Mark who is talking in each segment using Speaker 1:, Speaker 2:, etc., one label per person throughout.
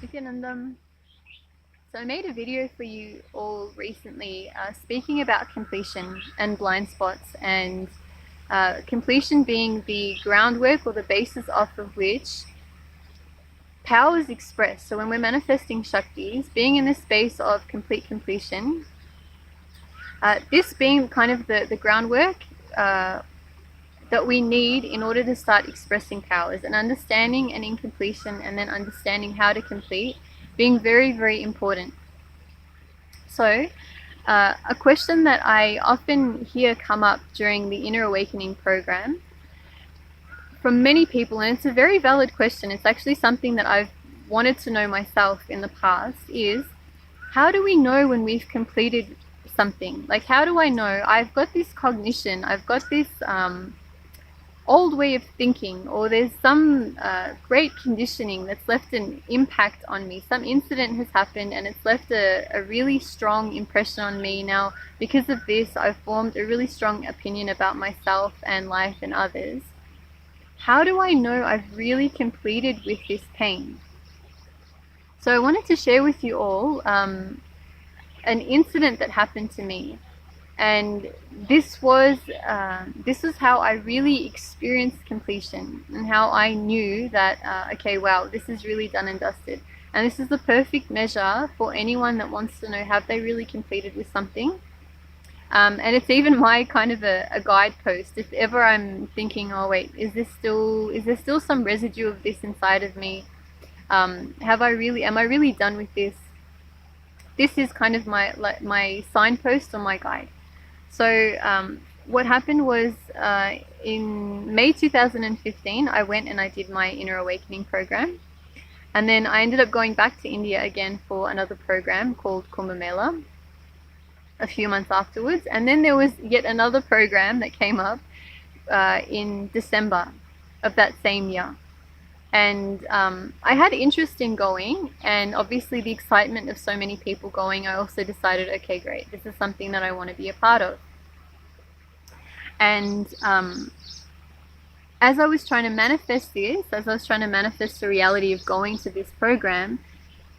Speaker 1: Nityanandam. So I made a video for you all recently speaking about completion and blind spots, and completion being the groundwork or the basis off of which power is expressed. So when we're manifesting Shaktis, being in this space of complete completion, this being kind of the groundwork that we need in order to start expressing powers, and understanding an incompletion and then understanding how to complete being very, very important. So a question that I often hear come up during the Inner Awakening program from many people, and it's a very valid question, it's actually something that I've wanted to know myself in the past, is how do we know when we've completed something? Like, how do I know I've got this cognition, I've got this old way of thinking, or there's some great conditioning that's left an impact on me. Some incident has happened and it's left a really strong impression on me. Now, because of this, I've formed a really strong opinion about myself and life and others. How do I know I've really completed with this pain? So I wanted to share with you all an incident that happened to me. And this was how I really experienced completion, and how I knew that, okay, wow, this is really done and dusted. And this is the perfect measure for anyone that wants to know, have they really completed with something? And it's even my kind of a guidepost. If ever I'm thinking, oh wait, is there still some residue of this inside of me? Am I really done with this? This is kind of my signpost or my guide. So what happened was, in May 2015, I went and I did my Inner Awakening program. And then I ended up going back to India again for another program called Kumbh Mela a few months afterwards. And then there was yet another program that came up in December of that same year. And I had interest in going, and obviously the excitement of so many people going, I also decided, okay, great, this is something that I want to be a part of. And as I was trying to manifest this, as I was trying to manifest the reality of going to this program,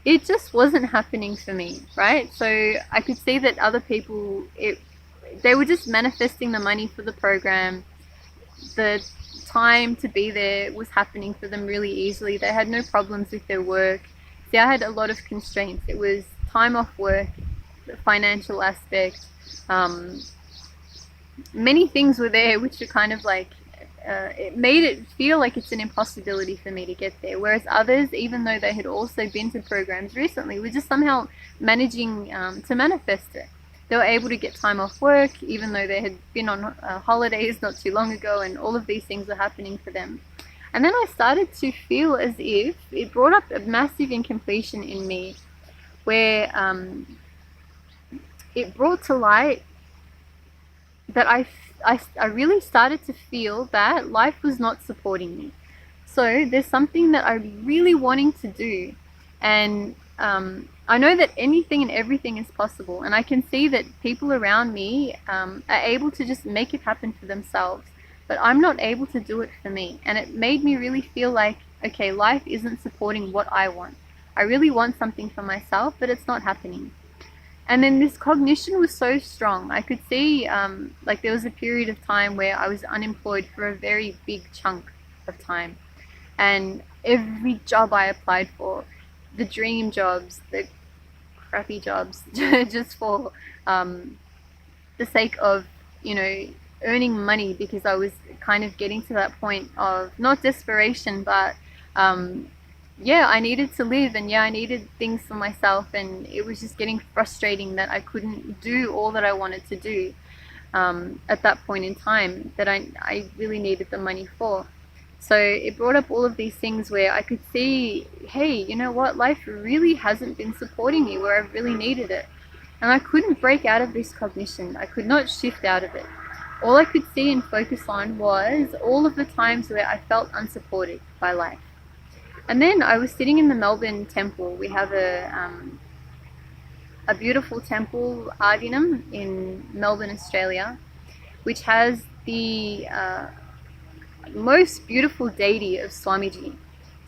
Speaker 1: it just wasn't happening for me, right? So I could see that other people, they were just manifesting the money for the program. The time to be there was happening for them really easily. They had no problems with their work. See, I had a lot of constraints. It was time off work, the financial aspect, many things were there which are kind of like, it made it feel like it's an impossibility for me to get there. Whereas others, even though they had also been to programs recently, were just somehow managing to manifest it. They were able to get time off work, even though they had been on holidays not too long ago, and all of these things were happening for them. And then I started to feel as if it brought up a massive incompletion in me, where it brought to light that I really started to feel that life was not supporting me. So there's something that I'm really wanting to do, and I know that anything and everything is possible, and I can see that people around me are able to just make it happen for themselves, but I'm not able to do it for me. And it made me really feel like, okay, life isn't supporting what I want. I really want something for myself, but it's not happening. And then this cognition was so strong. I could see, like, there was a period of time where I was unemployed for a very big chunk of time. And every job I applied for, the dream jobs, the crappy jobs, just for the sake of, earning money, because I was kind of getting to that point of not desperation, but I needed to live, and I needed things for myself, and it was just getting frustrating that I couldn't do all that I wanted to do at that point in time that I really needed the money for. So it brought up all of these things where I could see, hey, you know what, life really hasn't been supporting me where I've really needed it. And I couldn't break out of this cognition. I could not shift out of it. All I could see and focus on was all of the times where I felt unsupported by life. And then I was sitting in the Melbourne temple. We have a beautiful temple, Ardinam, in Melbourne, Australia, which has the most beautiful deity of Swamiji.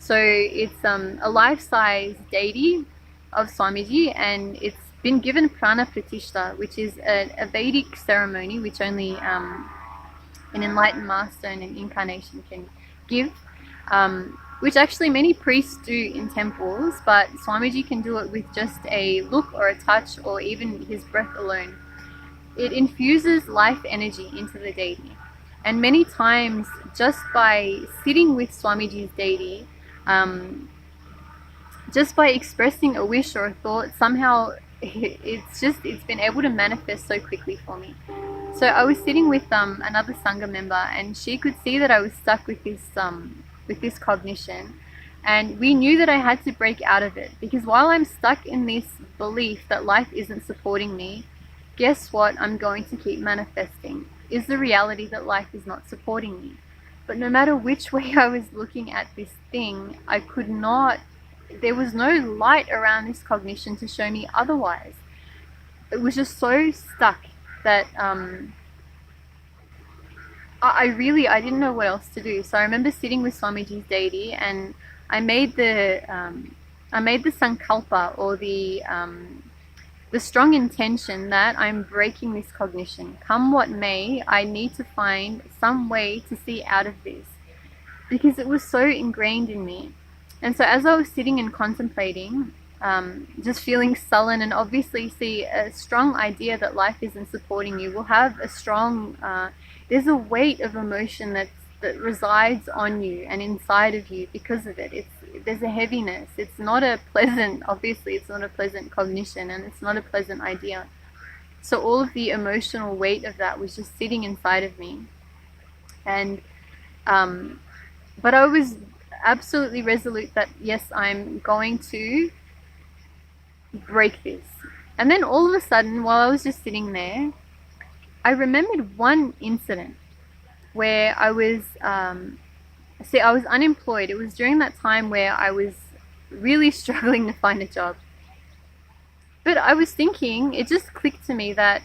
Speaker 1: So it's a life-size deity of Swamiji, and it's been given prana pratishta, which is a Vedic ceremony which only an enlightened master and an incarnation can give, which actually many priests do in temples, but Swamiji can do it with just a look or a touch or even his breath alone. It infuses life energy into the deity. And many times, just by sitting with Swamiji's deity, just by expressing a wish or a thought, somehow it's been able to manifest so quickly for me. So I was sitting with another Sangha member, and she could see that I was stuck with this cognition, and we knew that I had to break out of it, because while I'm stuck in this belief that life isn't supporting me, guess what I'm going to keep manifesting is the reality that life is not supporting me. But no matter which way I was looking at this thing, I could not, there was no light around this cognition to show me otherwise. It was just so stuck that I didn't know what else to do. So I remember sitting with Swamiji's deity, and I made the sankalpa, or the strong intention that I'm breaking this cognition. Come what may, I need to find some way to see out of this, because it was so ingrained in me. And so as I was sitting and contemplating, just feeling sullen, and obviously see a strong idea that life isn't supporting you will have a strong, there's a weight of emotion that resides on you and inside of you because of it. There's a heaviness. It's not a pleasant, obviously it's not a pleasant cognition, and it's not a pleasant idea. So all of the emotional weight of that was just sitting inside of me. And but I was absolutely resolute that yes, I'm going to break this. And then all of a sudden, while I was just sitting there, I remembered one incident where I was I was unemployed. It was during that time where I was really struggling to find a job. But I was thinking, it just clicked to me that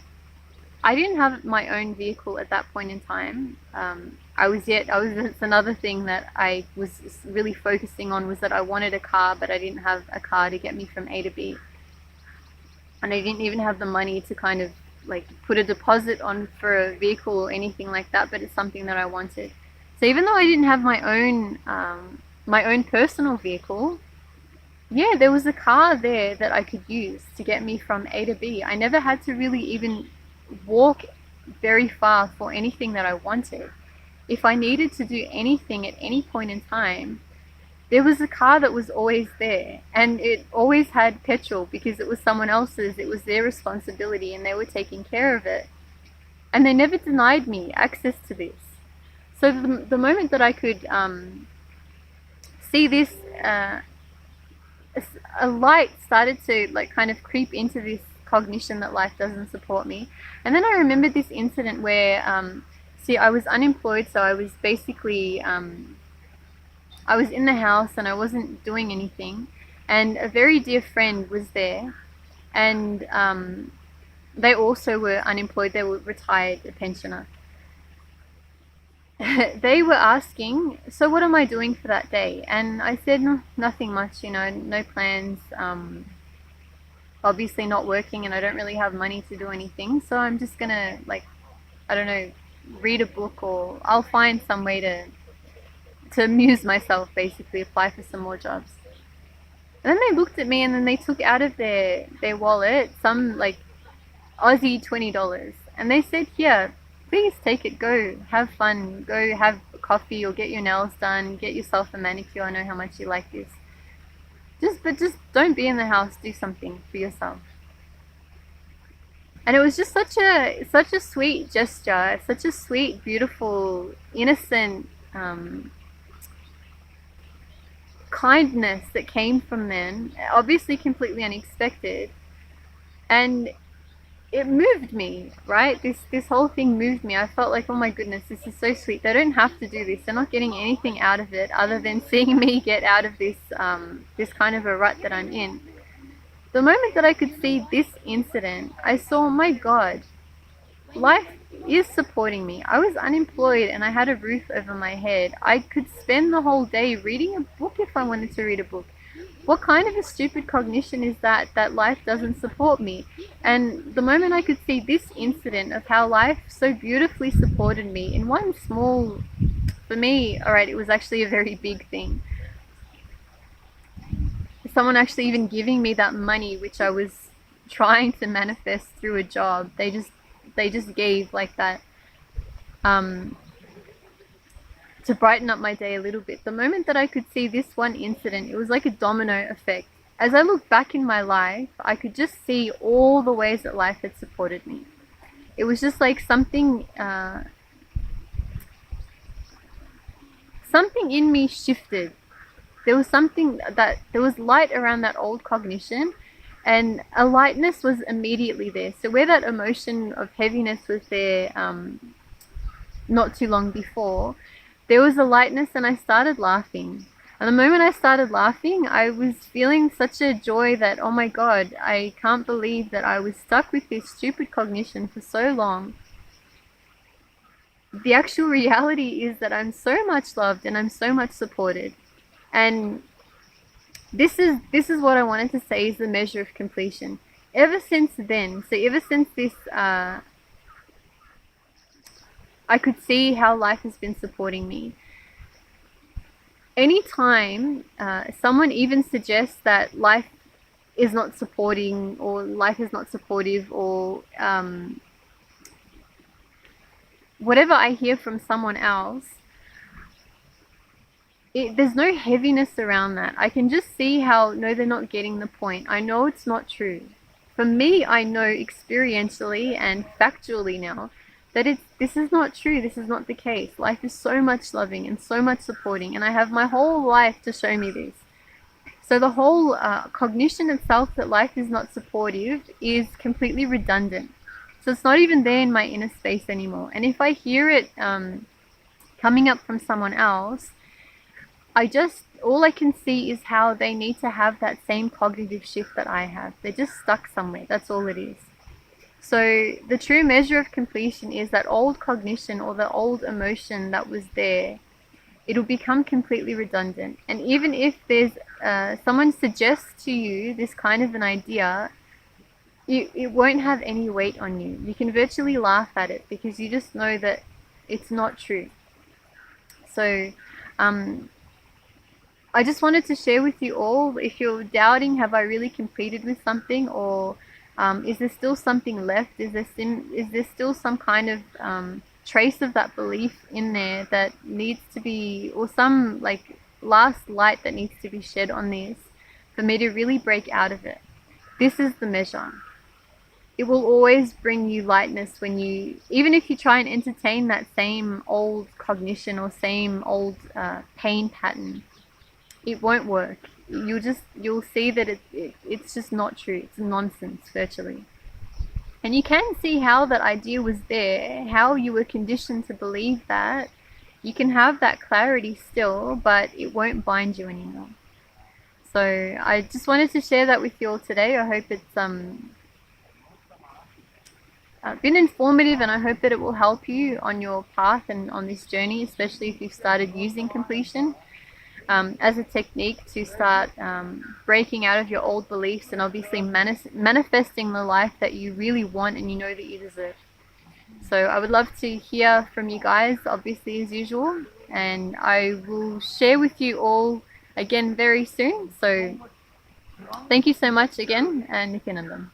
Speaker 1: I didn't have my own vehicle at that point in time. It's another thing that I was really focusing on, was that I wanted a car, but I didn't have a car to get me from A to B. And I didn't even have the money to kind of like put a deposit on for a vehicle or anything like that, but it's something that I wanted. So even though I didn't have my own personal vehicle, yeah, there was a car there that I could use to get me from A to B. I never had to really even walk very far for anything that I wanted. If I needed to do anything at any point in time, there was a car that was always there, and it always had petrol because it was someone else's. It was their responsibility, and they were taking care of it. And they never denied me access to this. So the moment that I could see this, a light started to like kind of creep into this cognition that life doesn't support me. And then I remembered this incident where, I was unemployed, so I was basically, I was in the house and I wasn't doing anything. And a very dear friend was there, and they also were unemployed. They were retired, a pensioner. They were asking, so what am I doing for that day? And I said, no, nothing much, no plans. Obviously not working, and I don't really have money to do anything. So I'm just gonna, read a book, or I'll find some way to amuse myself, basically apply for some more jobs. And then they looked at me, and then they took out of their wallet some Aussie $20, and they said, yeah, please take it, go have fun, go have coffee or get your nails done, get yourself a manicure. I know how much you like this. Just don't be in the house, do something for yourself. And it was just such a sweet gesture, such a sweet, beautiful, innocent kindness that came from them, obviously completely unexpected. And it moved me, right? This whole thing moved me. I felt like, oh my goodness, this is so sweet. They don't have to do this. They're not getting anything out of it other than seeing me get out of this this kind of a rut that I'm in. The moment that I could see this incident, I saw, my God, life is supporting me. I was unemployed and I had a roof over my head. I could spend the whole day reading a book if I wanted to read a book. What kind of a stupid cognition is that life doesn't support me? And the moment I could see this incident of how life so beautifully supported me in one small, for me, alright, it was actually a very big thing. Someone actually even giving me that money which I was trying to manifest through a job. They just gave like that to brighten up my day a little bit. The moment that I could see this one incident, it was like a domino effect. As I look back in my life, I could just see all the ways that life had supported me. It was just like something in me shifted. There was there was light around that old cognition, and a lightness was immediately there. So where that emotion of heaviness was there not too long before, there was a lightness, and I started laughing. And the moment I started laughing, I was feeling such a joy that, oh my God, I can't believe that I was stuck with this stupid cognition for so long. The actual reality is that I'm so much loved and I'm so much supported. And this is what I wanted to say is the measure of completion. Ever since then, so ever since this, I could see how life has been supporting me. Anytime someone even suggests that life is not supporting, or life is not supportive, or whatever I hear from someone else, there's no heaviness around that. I can just see how, no, they're not getting the point. I know it's not true. For me, I know experientially and factually now that this is not true. This is not the case. Life is so much loving and so much supporting, and I have my whole life to show me this. So the whole cognition itself that life is not supportive is completely redundant. So it's not even there in my inner space anymore. And if I hear it coming up from someone else, all I can see is how they need to have that same cognitive shift that I have. They're just stuck somewhere. That's all it is. So the true measure of completion is that old cognition, or the old emotion that was there. It'll become completely redundant. And even if there's someone suggests to you this kind of an idea, it won't have any weight on you. You can virtually laugh at it because you just know that it's not true. So I just wanted to share with you all, if you're doubting, have I really completed with something, or is there still something left? Is there still some kind of trace of that belief in there that needs to be, or some like last light that needs to be shed on this for me to really break out of it? This is the measure. It will always bring you lightness when even if you try and entertain that same old cognition or same old pain pattern, it won't work. You'll see that it's just not true. It's nonsense, virtually. And you can see how that idea was there, how you were conditioned to believe that. You can have that clarity still, but it won't bind you anymore. So I just wanted to share that with you all today. I hope it's been informative, and I hope that it will help you on your path and on this journey, especially if you've started using completion as a technique to start breaking out of your old beliefs and obviously manifesting the life that you really want and you know that you deserve. So I would love to hear from you guys, obviously, as usual, and I will share with you all again very soon. So thank you so much again, and Nikinandam.